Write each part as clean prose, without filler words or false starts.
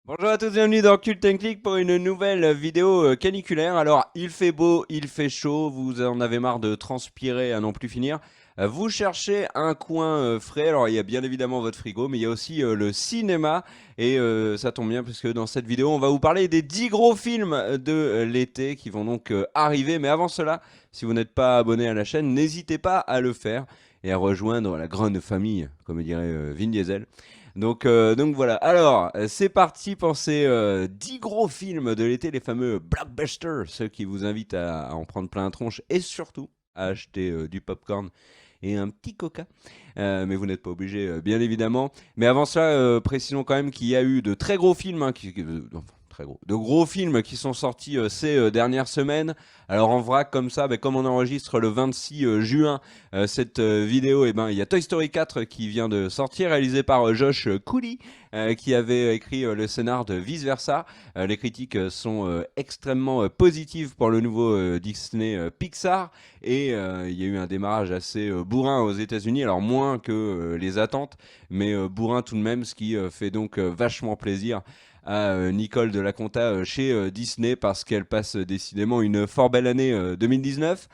Bonjour à tous, bienvenue dans Cult and Click pour une nouvelle vidéo caniculaire. Alors, il fait beau, il fait chaud, vous en avez marre de transpirer à n'en plus finir. Vous cherchez un coin frais, alors il y a bien évidemment votre frigo, mais il y a aussi le cinéma. Et ça tombe bien puisque dans cette vidéo, on va vous parler des 10 gros films de l'été qui vont donc arriver. Mais avant cela, si vous n'êtes pas abonné à la chaîne, n'hésitez pas à le faire et à rejoindre la grande famille, comme dirait Vin Diesel. Donc voilà. Alors, c'est parti pour ces 10 gros films de l'été, les fameux blockbusters, ceux qui vous invitent à en prendre plein la tronche et surtout à acheter du popcorn et un petit coca. Mais vous n'êtes pas obligé, bien évidemment. Mais avant ça, précisons quand même qu'il y a eu de très gros films, enfin, très gros, de gros films qui sont sortis ces dernières semaines. Alors en vrac comme ça, comme on enregistre le 26 juin cette vidéo, il y a Toy Story 4 qui vient de sortir, réalisé par Josh Cooley, qui avait écrit le scénar de Vice Versa. Les critiques sont extrêmement positives pour le nouveau Disney Pixar, et il y a eu un démarrage assez bourrin aux États-Unis, alors moins que les attentes, mais bourrin tout de même, ce qui fait donc vachement plaisir à Nicole de la Conta chez Disney, parce qu'elle passe décidément une fort belle année 2019.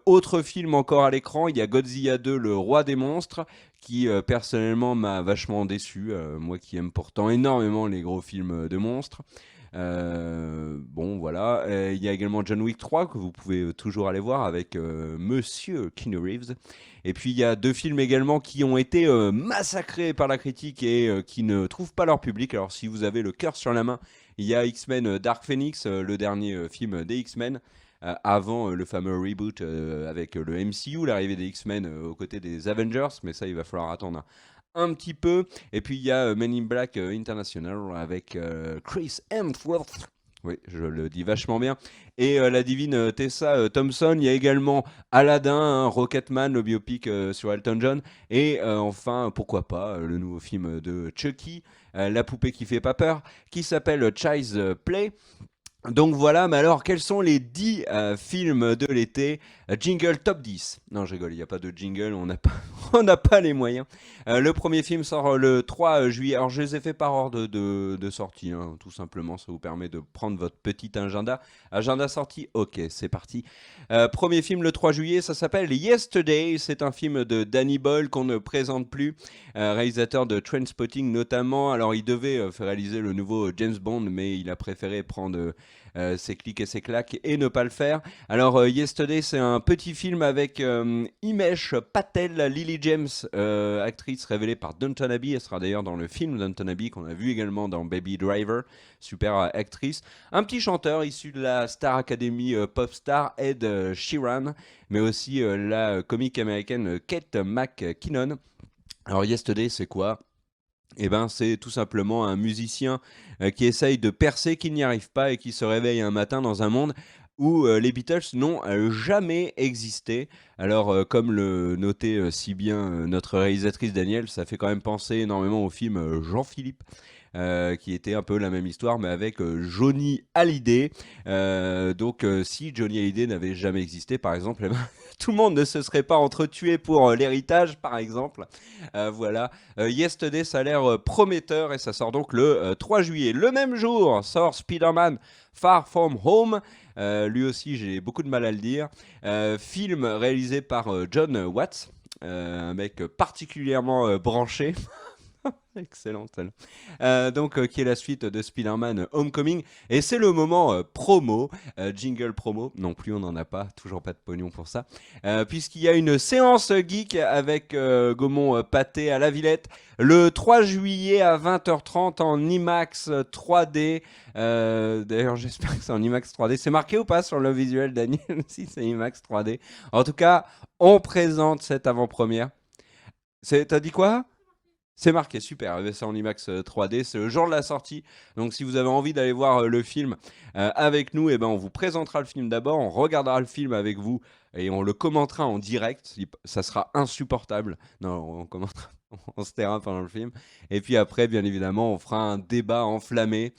Autre film encore à l'écran, il y a Godzilla 2, le roi des monstres, qui personnellement m'a vachement déçu, moi qui aime pourtant énormément les gros films de monstres. Bon voilà, il y a également John Wick 3 que vous pouvez toujours aller voir avec Monsieur Keanu Reeves. Et puis il y a deux films également qui ont été massacrés par la critique et qui ne trouvent pas leur public. Alors si vous avez le cœur sur la main, il y a X-Men Dark Phoenix, le dernier film des X-Men, avant le fameux reboot avec le MCU, l'arrivée des X-Men aux côtés des Avengers, mais ça il va falloir attendre un petit peu. Et puis il y a Men in Black International avec Chris Hemsworth. Oui, je le dis vachement bien. Et la divine Tessa Thompson. Il y a également Aladdin, hein, Rocketman, le biopic sur Elton John. Et enfin, pourquoi pas, le nouveau film de Chucky, la poupée qui fait pas peur, qui s'appelle Child's Play. Donc voilà, mais alors quels sont les 10 films de l'été? Jingle top 10. Non, je rigole, il n'y a pas de jingle, on n'a pas, on n'a pas les moyens. Le premier film sort le 3 juillet. Alors je les ai fait par ordre de sortie, hein, tout simplement, ça vous permet de prendre votre petit agenda. Agenda sortie, ok, c'est parti. Premier film le 3 juillet, ça s'appelle Yesterday, c'est un film de Danny Boyle qu'on ne présente plus, réalisateur de Trainspotting notamment. Alors il devait faire réaliser le nouveau James Bond, mais il a préféré prendre ses clics et ses claques et ne pas le faire. Alors Yesterday, c'est un petit film avec Himesh Patel, Lily James, actrice révélée par Downton Abbey. Elle sera d'ailleurs dans le film Downton Abbey qu'on a vu également dans Baby Driver. Super actrice. Un petit chanteur issu de la Star Academy pop star Ed Sheeran, mais aussi la comique américaine Kate McKinnon. Alors Yesterday, c'est quoi? Eh ben, c'est tout simplement un musicien qui essaye de percer, qui n'y arrive pas et qui se réveille un matin dans un monde où les Beatles n'ont jamais existé. Alors, comme le notait si bien notre réalisatrice Danielle, ça fait quand même penser énormément au film Jean-Philippe, qui était un peu la même histoire, mais avec Johnny Hallyday. Si Johnny Hallyday n'avait jamais existé, par exemple, eh ben, tout le monde ne se serait pas entretué pour l'héritage, par exemple. Voilà. Yesterday, ça a l'air prometteur et ça sort donc le 3 juillet. Le même jour sort Spider-Man Far From Home. Lui aussi, j'ai beaucoup de mal à le dire. Film réalisé par John Watts, un mec particulièrement branché. Excellent. Qui est la suite de Spider-Man Homecoming. Et c'est le moment promo, jingle promo. Non plus, on n'en a pas, toujours pas de pognon pour ça. Puisqu'il y a une séance geek avec Gaumont Pâté à la Villette le 3 juillet à 20h30 en IMAX 3D. D'ailleurs, j'espère que c'est en IMAX 3D. C'est marqué ou pas sur le visuel, Daniel? Si, c'est IMAX 3D. En tout cas, on présente cette avant-première. T'as dit quoi? C'est marqué, super. C'est en IMAX 3D, c'est le jour de la sortie. Donc si vous avez envie d'aller voir le film avec nous, on vous présentera le film d'abord, on regardera le film avec vous et on le commentera en direct. Ça sera insupportable. Non, on commentera, on se taira pendant le film. Et puis après, bien évidemment, on fera un débat enflammé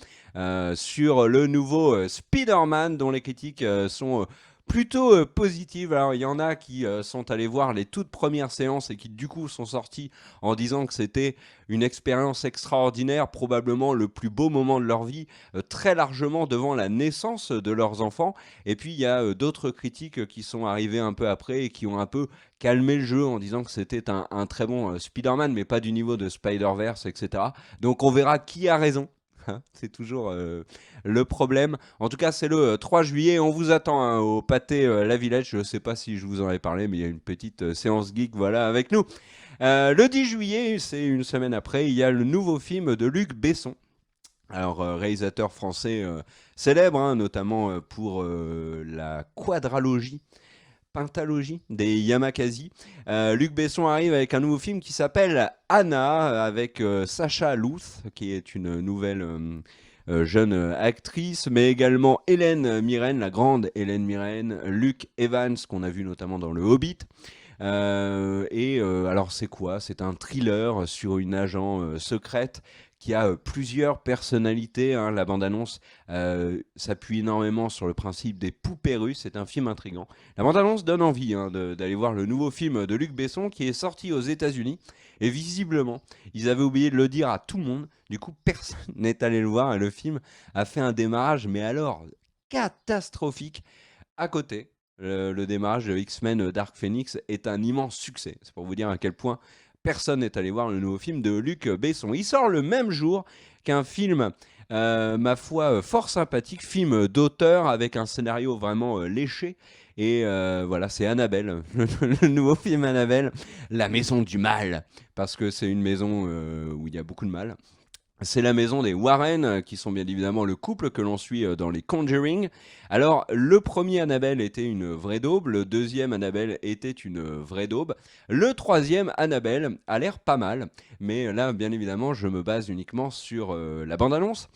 sur le nouveau Spider-Man, dont les critiques sont plutôt positive. Alors il y en a qui sont allés voir les toutes premières séances et qui du coup sont sortis en disant que c'était une expérience extraordinaire, probablement le plus beau moment de leur vie, très largement devant la naissance de leurs enfants. Et puis il y a d'autres critiques qui sont arrivées un peu après et qui ont un peu calmé le jeu en disant que c'était un très bon Spider-Man, mais pas du niveau de Spider-Verse, etc. Donc on verra qui a raison. C'est toujours le problème. En tout cas, c'est le 3 juillet. On vous attend au pâté La Villette. Je ne sais pas si je vous en avais parlé, mais il y a une petite séance geek voilà, avec nous. Le 10 juillet, c'est une semaine après, il y a le nouveau film de Luc Besson. Alors, réalisateur français célèbre, hein, notamment pour la quadralogie pentalogie des Yamakasi. Luc Besson arrive avec un nouveau film qui s'appelle Anna, avec Sacha Luth, qui est une nouvelle jeune actrice, mais également Hélène Mirren, la grande Hélène Mirren, Luke Evans, qu'on a vu notamment dans Le Hobbit. Alors c'est quoi? C'est un thriller sur une agent secrète qui a plusieurs personnalités, hein. La bande-annonce s'appuie énormément sur le principe des poupées russes. C'est un film intriguant. La bande-annonce donne envie, hein, d'aller voir le nouveau film de Luc Besson qui est sorti aux États-Unis. Et visiblement, ils avaient oublié de le dire à tout le monde. Du coup, personne n'est allé le voir et le film a fait un démarrage, mais alors catastrophique. À côté, le démarrage de X-Men Dark Phoenix est un immense succès. C'est pour vous dire à quel point personne n'est allé voir le nouveau film de Luc Besson. Il sort le même jour qu'un film, ma foi, fort sympathique, film d'auteur avec un scénario vraiment léché. Et voilà, c'est Annabelle, le nouveau film Annabelle, La Maison du Mal, parce que c'est une maison où il y a beaucoup de mal. C'est la maison des Warren, qui sont bien évidemment le couple que l'on suit dans les Conjuring. Alors, le premier Annabelle était une vraie daube, le deuxième Annabelle était une vraie daube, le troisième Annabelle a l'air pas mal, mais là, bien évidemment, je me base uniquement sur la bande-annonce,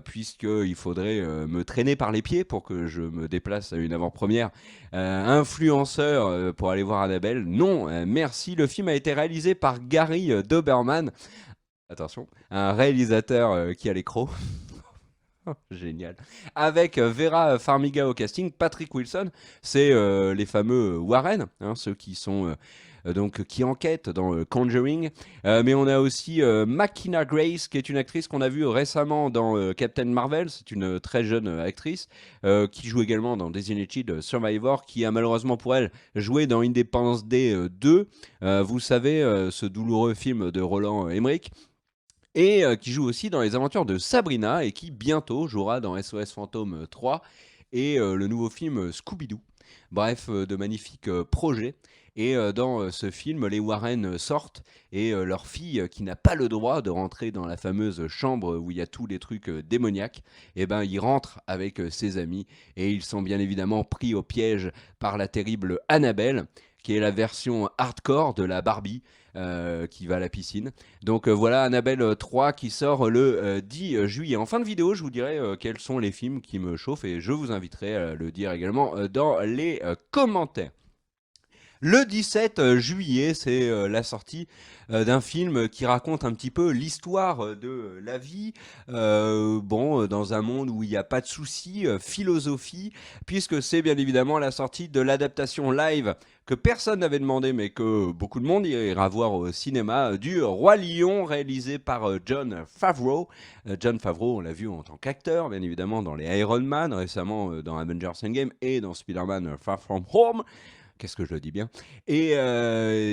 puisqu'il faudrait me traîner par les pieds pour que je me déplace à une avant-première influenceur pour aller voir Annabelle. Non, merci, le film a été réalisé par Gary Doberman. Attention, un réalisateur qui a les crocs. Génial. Avec Vera Farmiga au casting, Patrick Wilson, c'est les fameux Warren, hein, ceux qui sont donc qui enquêtent dans Conjuring. Mais on a aussi Makina Grace, qui est une actrice qu'on a vue récemment dans Captain Marvel. C'est une très jeune actrice qui joue également dans Designated Survivor, qui a malheureusement pour elle joué dans Independence Day 2. Vous savez, ce douloureux film de Roland Emmerich. Et qui joue aussi dans les aventures de Sabrina et qui bientôt jouera dans SOS Fantôme 3 et le nouveau film Scooby-Doo. Bref, de magnifiques projets. Et dans ce film, les Warren sortent et leur fille, qui n'a pas le droit de rentrer dans la fameuse chambre où il y a tous les trucs démoniaques, eh ben, ils rentrent avec ses amis et ils sont bien évidemment pris au piège par la terrible Annabelle, qui est la version hardcore de la Barbie qui va à la piscine. Donc voilà, Annabelle 3 qui sort le 10 juillet. En fin de vidéo, je vous dirai quels sont les films qui me chauffent et je vous inviterai à le dire également dans les commentaires. Le 17 juillet, c'est la sortie d'un film qui raconte un petit peu l'histoire de la vie, dans un monde où il n'y a pas de soucis, philosophie, puisque c'est bien évidemment la sortie de l'adaptation live que personne n'avait demandé, mais que beaucoup de monde ira voir au cinéma, du Roi Lion, réalisé par Jon Favreau. Jon Favreau, on l'a vu en tant qu'acteur, bien évidemment, dans les Iron Man, récemment dans Avengers Endgame et dans Spider-Man Far From Home. Qu'est-ce que je le dis bien? Et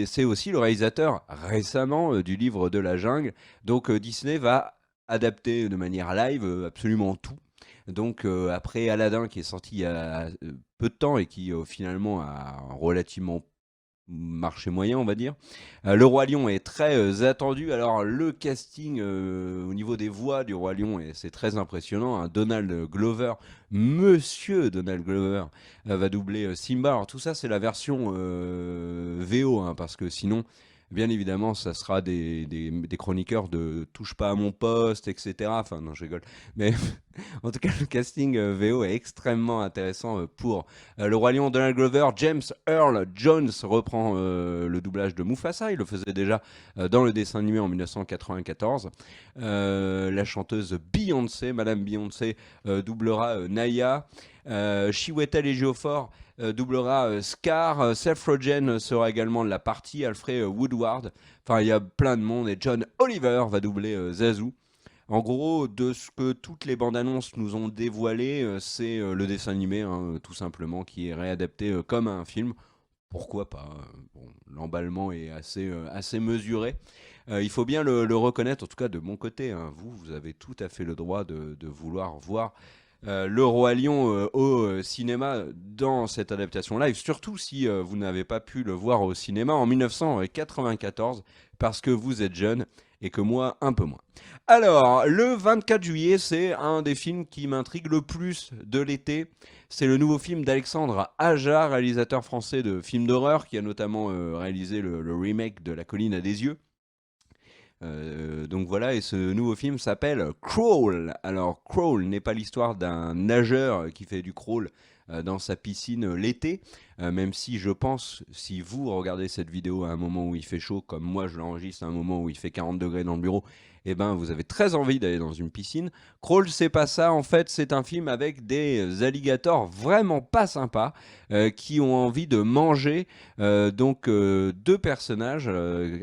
c'est aussi le réalisateur récemment du Livre de la Jungle. Donc Disney va adapter de manière live absolument tout. Donc après Aladdin qui est sorti il y a peu de temps et qui finalement a relativement marché moyen, on va dire. Le Roi Lion est très attendu. Alors le casting au niveau des voix du Roi Lion, c'est très impressionnant, hein. Donald Glover, Monsieur Donald Glover, va doubler Simba. Alors tout ça, c'est la version VO, hein, parce que sinon, bien évidemment, ça sera des chroniqueurs de Touche pas à mon poste, etc. Enfin, non, je rigole. Mais en tout cas, le casting VO est extrêmement intéressant pour le Roi Lion. Donald Glover. James Earl Jones reprend le doublage de Mufasa. Il le faisait déjà dans le dessin animé en 1994. La chanteuse Beyoncé, Madame Beyoncé, doublera Naya. Chiwetel Ejiofor doublera Scar. Seth Rogen sera également de la partie. Alfred Woodward. Enfin, il y a plein de monde. Et John Oliver va doubler Zazu. En gros, de ce que toutes les bandes annonces nous ont dévoilé, c'est le dessin animé, hein, tout simplement, qui est réadapté comme un film. Pourquoi pas? Bon, l'emballement est assez mesuré. Il faut bien le reconnaître, en tout cas de mon côté, hein. Vous avez tout à fait le droit de vouloir voir le Roi Lion au cinéma dans cette adaptation live, surtout si vous n'avez pas pu le voir au cinéma en 1994, parce que vous êtes jeune et que moi un peu moins. Alors, le 24 juillet, c'est un des films qui m'intrigue le plus de l'été. C'est le nouveau film d'Alexandre Aja, réalisateur français de films d'horreur, qui a notamment réalisé le remake de La colline à des yeux. Donc voilà, et ce nouveau film s'appelle Crawl. Alors, Crawl n'est pas l'histoire d'un nageur qui fait du crawl dans sa piscine l'été, même si je pense, si vous regardez cette vidéo à un moment où il fait chaud, comme moi je l'enregistre à un moment où il fait 40 degrés dans le bureau, eh ben vous avez très envie d'aller dans une piscine. Crawl, c'est pas ça, en fait, c'est un film avec des alligators vraiment pas sympas qui ont envie de manger deux personnages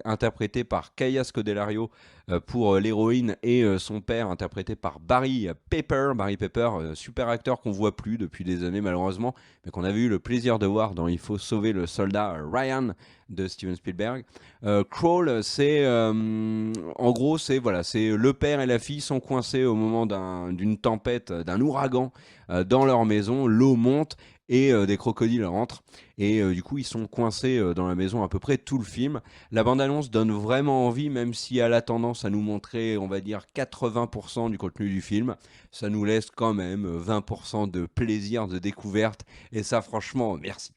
interprétés par Kaya Scodelario pour l'héroïne et son père interprété par Barry Pepper. Barry Pepper, super acteur qu'on voit plus depuis des années malheureusement, mais qu'on avait eu le plaisir de voir dans Il faut sauver le soldat Ryan de Steven Spielberg. Crawl, c'est en gros, c'est voilà, c'est le père et la fille sont coincés au moment d'une tempête, d'un ouragan dans leur maison. L'eau monte et des crocodiles rentrent. Et du coup, ils sont coincés dans la maison à peu près tout le film. La bande-annonce donne vraiment envie, même si elle a tendance à nous montrer, on va dire, 80% du contenu du film. Ça nous laisse quand même 20% de plaisir de découverte. Et ça, franchement, merci.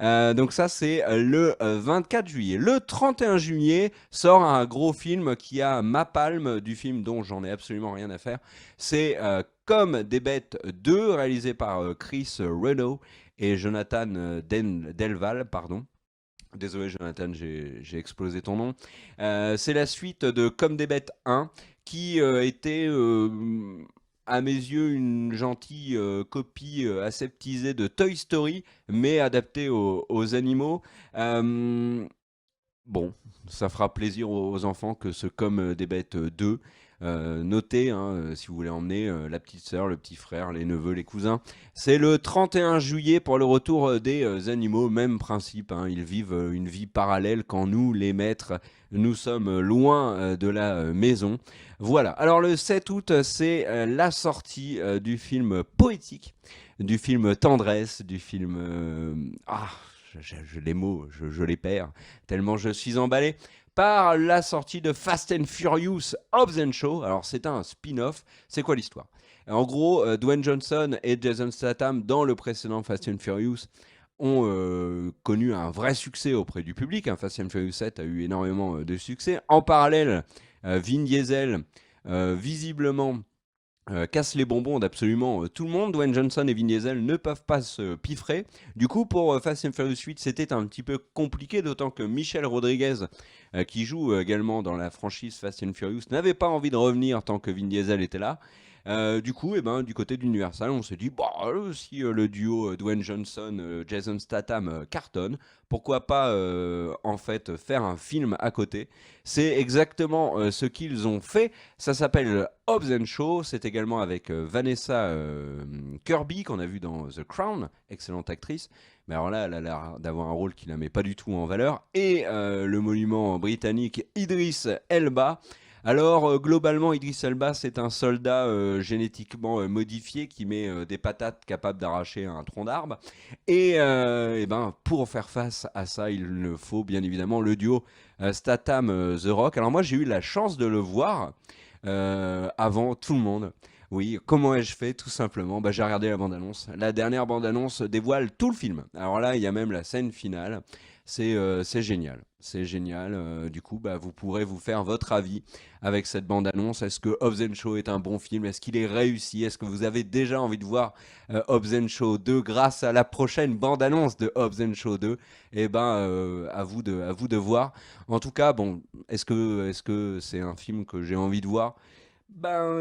Donc ça, c'est le 24 juillet. Le 31 juillet sort un gros film qui a ma palme du film dont j'en ai absolument rien à faire. C'est Comme des bêtes 2, réalisé par Chris Renaud et Jonathan Delval, pardon. Désolé Jonathan, j'ai explosé ton nom. C'est la suite de Comme des bêtes 1, qui était à mes yeux une gentille copie aseptisée de Toy Story, mais adaptée aux animaux. Bon, ça fera plaisir aux enfants que ce Comme des bêtes 2. Notez, hein, si vous voulez emmener la petite sœur, le petit frère, les neveux, les cousins. C'est le 31 juillet pour le retour des animaux. Même principe, hein, ils vivent une vie parallèle quand nous, les maîtres, nous sommes loin de la maison. Voilà. Alors le 7 août, c'est la sortie du film poétique, du film tendresse, du film... les mots, je les perds, tellement je suis emballé par la sortie de Fast and Furious Hobbs and Shaw. Alors c'est un spin-off, c'est quoi l'histoire? En gros, Dwayne Johnson et Jason Statham, dans le précédent Fast and Furious, ont connu un vrai succès auprès du public. Fast and Furious 7 a eu énormément de succès. En parallèle, Vin Diesel, visiblement, casse les bonbons d'absolument tout le monde. Dwayne Johnson et Vin Diesel ne peuvent pas se piffrer. Du coup, pour Fast and Furious 8, c'était un petit peu compliqué, d'autant que Michelle Rodriguez, qui joue également dans la franchise Fast and Furious, n'avait pas envie de revenir tant que Vin Diesel était là. Du coup, du côté d'Universal, on s'est dit, bah, si le duo Dwayne Johnson, Jason Statham cartonne, pourquoi pas en fait faire un film à côté. C'est exactement ce qu'ils ont fait. Ça s'appelle Hobbs and Shaw. C'est également avec Vanessa Kirby qu'on a vu dans The Crown, excellente actrice. Mais alors là, elle a l'air d'avoir un rôle qui la met pas du tout en valeur. Et le monument britannique Idris Elba. Alors, globalement, Idris Elba, c'est un soldat génétiquement modifié qui met des patates capables d'arracher un tronc d'arbre. Et pour faire face à ça, il faut bien évidemment le duo Statham-The Rock. Alors moi, j'ai eu la chance de le voir avant tout le monde. Oui, comment ai-je fait? Tout simplement, j'ai regardé la bande-annonce. La dernière bande-annonce dévoile tout le film. Alors là, il y a même la scène finale. C'est génial. C'est génial. Du coup, vous pourrez vous faire votre avis avec cette bande-annonce. Est-ce que Hobbs and Shaw est un bon film? Est-ce qu'il est réussi? Est-ce que vous avez déjà envie de voir Hobbs and Shaw 2 grâce à la prochaine bande-annonce de Hobbs and Shaw 2? À vous de voir. En tout cas, bon, est-ce que c'est un film que j'ai envie de voir?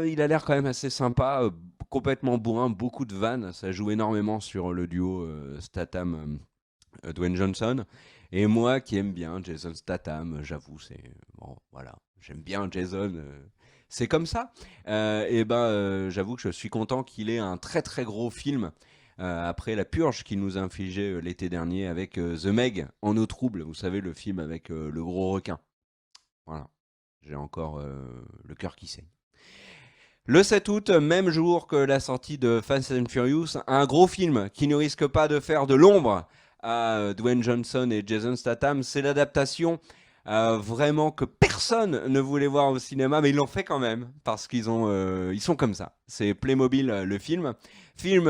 Il a l'air quand même assez sympa. complètement bourrin, beaucoup de vannes. Ça joue énormément sur le duo Statham Dwayne Johnson. Et moi qui aime bien Jason Statham, j'avoue, c'est bon, voilà, j'aime bien Jason. C'est comme ça. J'avoue que je suis content qu'il ait un très très gros film après la purge qu'il nous a infligé l'été dernier avec The Meg en eau trouble. Vous savez, le film avec le gros requin. Voilà, j'ai encore le cœur qui saigne. Le 7 août, même jour que la sortie de Fast and Furious, un gros film qui ne risque pas de faire de l'ombre à Dwayne Johnson et Jason Statham, c'est l'adaptation vraiment que personne ne voulait voir au cinéma, mais ils l'ont fait quand même parce ils sont comme ça. C'est Playmobil le film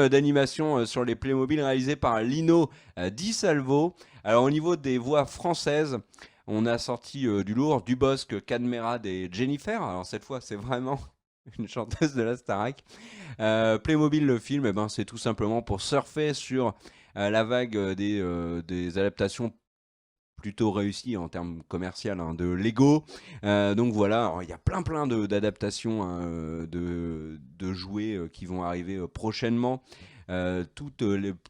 d'animation sur les Playmobil réalisé par Lino Di Salvo. Alors au niveau des voix françaises, on a sorti du lourd, Dubosc, Cadmerade et Jennifer. Alors cette fois, c'est vraiment une chanteuse de la Starac. Playmobil le film, c'est tout simplement pour surfer sur la vague des adaptations plutôt réussies en termes commerciaux de Lego. Donc voilà, il y a plein d'adaptations de jouets qui vont arriver prochainement, toutes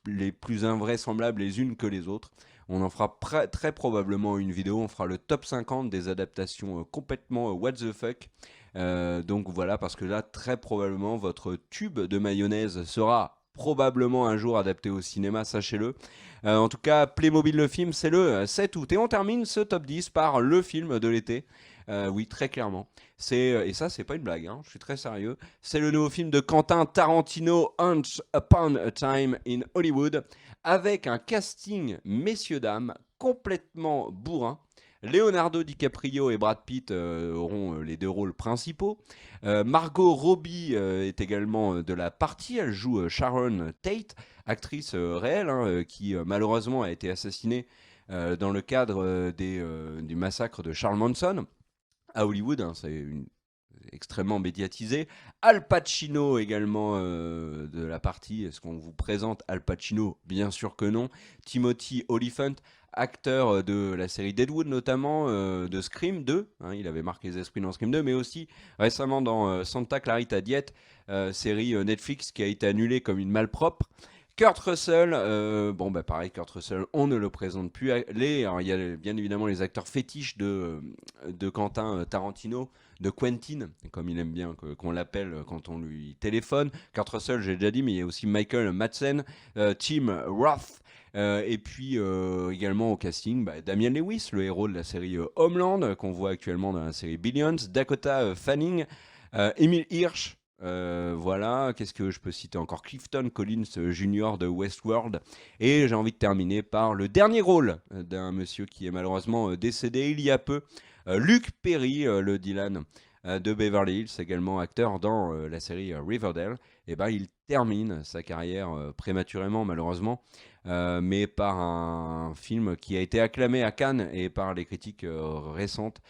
les plus invraisemblables les unes que les autres. On en fera très probablement une vidéo, on fera le top 50 des adaptations complètement what the fuck. Donc voilà, parce que là, très probablement, votre tube de mayonnaise sera probablement un jour adapté au cinéma, sachez-le. En tout cas, Playmobil le film, c'est le 7 août. Et on termine ce top 10 par le film de l'été. Oui, très clairement. Et ça, c'est pas une blague, hein, je suis très sérieux. C'est le nouveau film de Quentin Tarantino, Once Upon a Time in Hollywood, avec un casting, messieurs, dames, complètement bourrin. Leonardo DiCaprio et Brad Pitt auront les deux rôles principaux. Margot Robbie est également de la partie. Elle joue Sharon Tate, actrice réelle, hein, qui malheureusement a été assassinée dans le cadre du massacre de Charles Manson à Hollywood. Hein, c'est extrêmement médiatisé. Al Pacino également de la partie. Est-ce qu'on vous présente Al Pacino? Bien sûr que non. Timothy Olyphant, acteur de la série Deadwood notamment, de Scream 2, hein, il avait marqué les esprits dans Scream 2, mais aussi récemment dans Santa Clarita Diet, série Netflix qui a été annulée comme une malpropre. Kurt Russell, pareil, Kurt Russell, on ne le présente plus. Alors, il y a bien évidemment les acteurs fétiches de Quentin Tarantino, de Quentin, comme il aime bien qu'on l'appelle quand on lui téléphone. Kurt Russell, j'ai déjà dit, mais il y a aussi Michael Madsen, Tim Roth, et puis également au casting, Damian Lewis, le héros de la série Homeland, qu'on voit actuellement dans la série Billions, Dakota Fanning, Emile Hirsch. Voilà, qu'est-ce que je peux citer encore? Clifton Collins Jr. de Westworld. Et j'ai envie de terminer par le dernier rôle d'un monsieur qui est malheureusement décédé il y a peu, Luke Perry, le Dylan de Beverly Hills, également acteur dans la série Riverdale. Et il termine sa carrière prématurément malheureusement, mais par un film qui a été acclamé à Cannes et par les critiques récentes.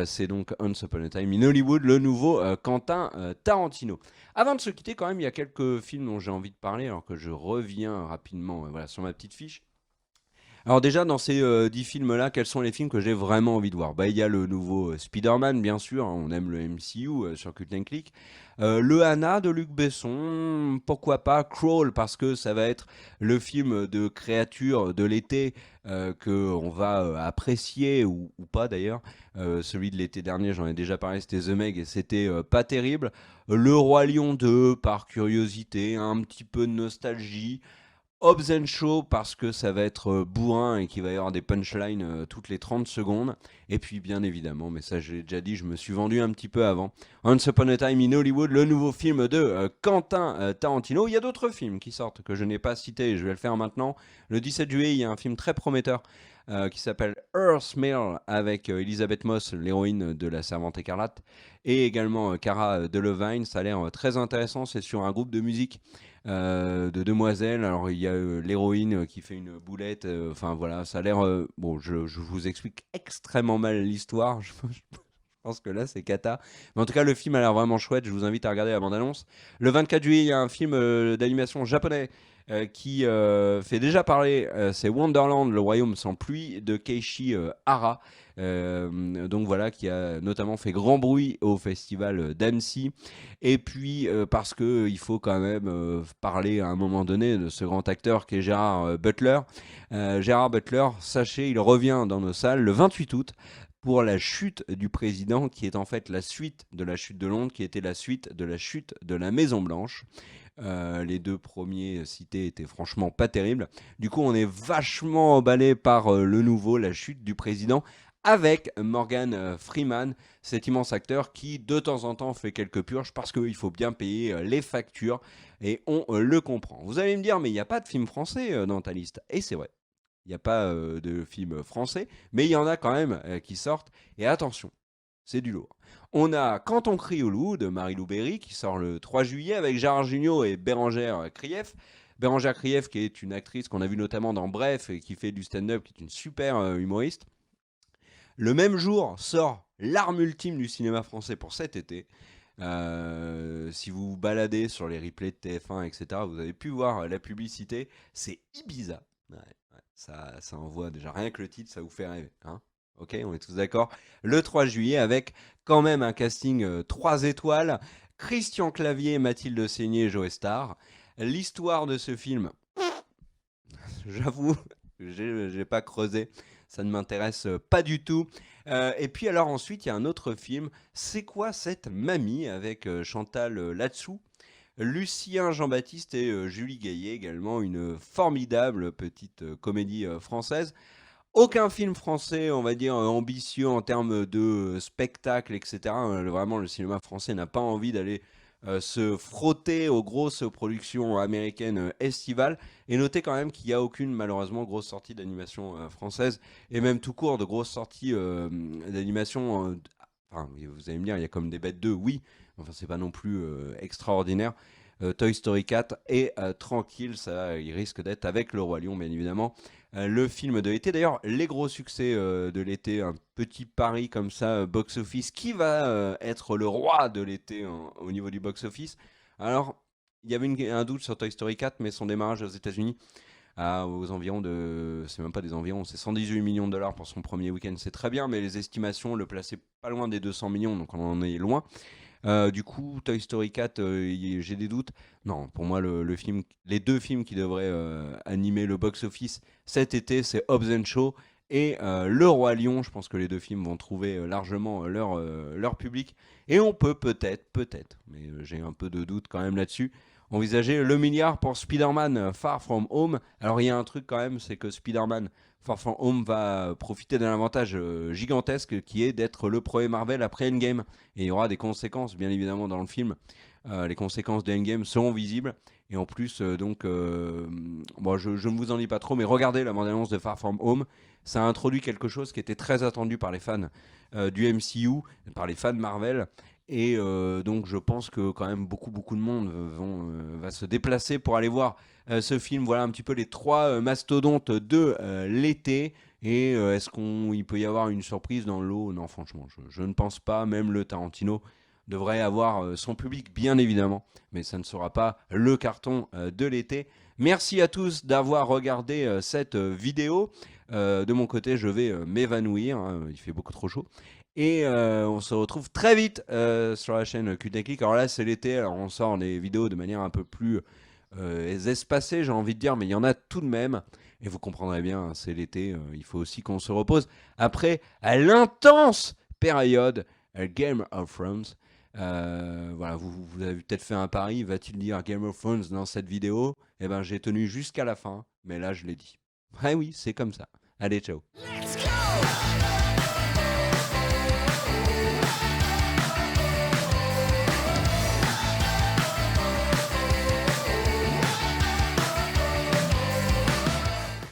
C'est donc Once Upon a Time in Hollywood, le nouveau Quentin Tarantino. Avant de se quitter, quand même, il y a quelques films dont j'ai envie de parler, alors que je reviens rapidement sur ma petite fiche. Alors déjà, dans ces 10 films-là, quels sont les films que j'ai vraiment envie de voir? Il y a le nouveau Spider-Man, bien sûr, hein, on aime le MCU sur Cult & Click. Le Hana de Luc Besson, pourquoi pas Crawl, parce que ça va être le film de créature de l'été qu'on va apprécier, ou pas d'ailleurs. Celui de l'été dernier, j'en ai déjà parlé, c'était The Meg, et c'était pas terrible. Le Roi Lion 2, par curiosité, un petit peu de nostalgie. Hobbs & Shaw parce que ça va être bourrin et qu'il va y avoir des punchlines toutes les 30 secondes. Et puis bien évidemment, mais ça je l'ai déjà dit, je me suis vendu un petit peu avant, Once Upon a Time in Hollywood, le nouveau film de Quentin Tarantino. Il y a d'autres films qui sortent que je n'ai pas cités et je vais le faire maintenant. Le 17 juillet, il y a un film très prometteur qui s'appelle Earth Mill avec Elisabeth Moss, l'héroïne de La Servante écarlate, et également Cara Delevingne. Ça a l'air très intéressant, c'est sur un groupe de musique de demoiselles. Alors il y a l'héroïne qui fait une boulette, enfin voilà, ça a l'air je vous explique extrêmement mal l'histoire. Je pense que là c'est cata, mais en tout cas le film a l'air vraiment chouette. Je vous invite à regarder la bande-annonce. Le 24 juillet, il y a un film d'animation japonais qui fait déjà parler, c'est Wonderland, le royaume sans pluie, de Keiichi Hara. Donc voilà, qui a notamment fait grand bruit au festival d'Annecy. Et puis parce que il faut quand même parler à un moment donné de ce grand acteur qui est Gérard Butler. Gérard Butler, sachez, il revient dans nos salles le 28 août pour La Chute du Président, qui est en fait la suite de La Chute de Londres, qui était la suite de La Chute de la Maison Blanche. Les deux premiers cités étaient franchement pas terribles. Du coup, on est vachement emballé par le nouveau, La Chute du Président, avec Morgan Freeman, cet immense acteur qui de temps en temps fait quelques purges parce qu'il faut bien payer les factures, et on le comprend. Vous allez me dire, mais il n'y a pas de film français dans ta liste. Et c'est vrai, il n'y a pas de film français, mais il y en a quand même qui sortent. Et attention, c'est du lourd. On a Quand on crie au loup de Marie-Lou Berry qui sort le 3 juillet avec Gérard Jugnot et Bérangère Krief. Bérangère Krief qui est une actrice qu'on a vue notamment dans Bref et qui fait du stand-up, qui est une super humoriste. Le même jour sort L'arme ultime du cinéma français pour cet été. Si vous vous baladez sur les replays de TF1, etc., vous avez pu voir la publicité. C'est Ibiza. Ouais, ça envoie déjà, rien que le titre, ça vous fait rêver. Hein, ok, on est tous d'accord. Le 3 juillet avec quand même un casting 3 étoiles. Christian Clavier, Mathilde Seigné, Joe Star. L'histoire de ce film, j'avoue, j'ai pas creusé. Ça ne m'intéresse pas du tout. Et puis alors ensuite, il y a un autre film. C'est quoi cette mamie avec Chantal Latsou, Lucien Jean-Baptiste et Julie Gaillet également. Une formidable petite comédie française. Aucun film français, on va dire, ambitieux en termes de spectacle, etc. Vraiment, le cinéma français n'a pas envie d'aller se frotter aux grosses productions américaines estivales. Et notez quand même qu'il n'y a aucune, malheureusement, grosse sortie d'animation française, et même tout court de grosses sorties d'animation. Enfin, vous allez me dire, il y a comme des Bêtes 2, oui, enfin, c'est pas non plus extraordinaire. Toy Story 4 et tranquille, ça, il risque d'être avec Le Roi Lion, bien évidemment. Le film de l'été. D'ailleurs, les gros succès de l'été, un petit pari comme ça, box-office, qui va être le roi de l'été au niveau du box-office. Alors, il y avait un doute sur Toy Story 4, mais son démarrage aux États-Unis, aux environs de. C'est même pas des environs, c'est 118 millions de dollars pour son premier week-end, c'est très bien, mais les estimations le plaçaient pas loin des 200 millions, donc on en est loin. Du coup, Toy Story 4, j'ai des doutes. Non, pour moi, les deux films qui devraient animer le box-office cet été, c'est Hobbs and Shaw et Le Roi Lion. Je pense que les deux films vont trouver largement leur public. Et on peut peut-être, mais j'ai un peu de doute quand même là-dessus, envisager le milliard pour Spider-Man Far From Home. Alors il y a un truc quand même, c'est que Spider-Man Far From Home va profiter d'un avantage gigantesque qui est d'être le premier Marvel après Endgame. Et il y aura des conséquences, bien évidemment, dans le film. Les conséquences de Endgame seront visibles. Et en plus, bon, je ne vous en dis pas trop, mais regardez la bande-annonce de Far From Home. Ça a introduit quelque chose qui était très attendu par les fans du MCU, par les fans Marvel. Et donc je pense que quand même beaucoup de monde va se déplacer pour aller voir ce film. Voilà un petit peu les trois mastodontes de l'été. Et est-ce qu'il peut y avoir une surprise dans le lot? Non, franchement, je ne pense pas. Même le Tarantino devrait avoir son public, bien évidemment. Mais ça ne sera pas le carton de l'été. Merci à tous d'avoir regardé cette vidéo. De mon côté, je vais m'évanouir. Hein, il fait beaucoup trop chaud. Et on se retrouve très vite sur la chaîne QTechnique. Alors là, c'est l'été, alors on sort des vidéos de manière un peu plus espacée, j'ai envie de dire, mais il y en a tout de même. Et vous comprendrez bien, hein, c'est l'été, il faut aussi qu'on se repose après à l'intense période Game of Thrones. Voilà, vous avez peut-être fait un pari, va-t-il dire Game of Thrones dans cette vidéo? Eh ben, j'ai tenu jusqu'à la fin, mais là, je l'ai dit. Ouais, oui, c'est comme ça. Allez, ciao. Let's go!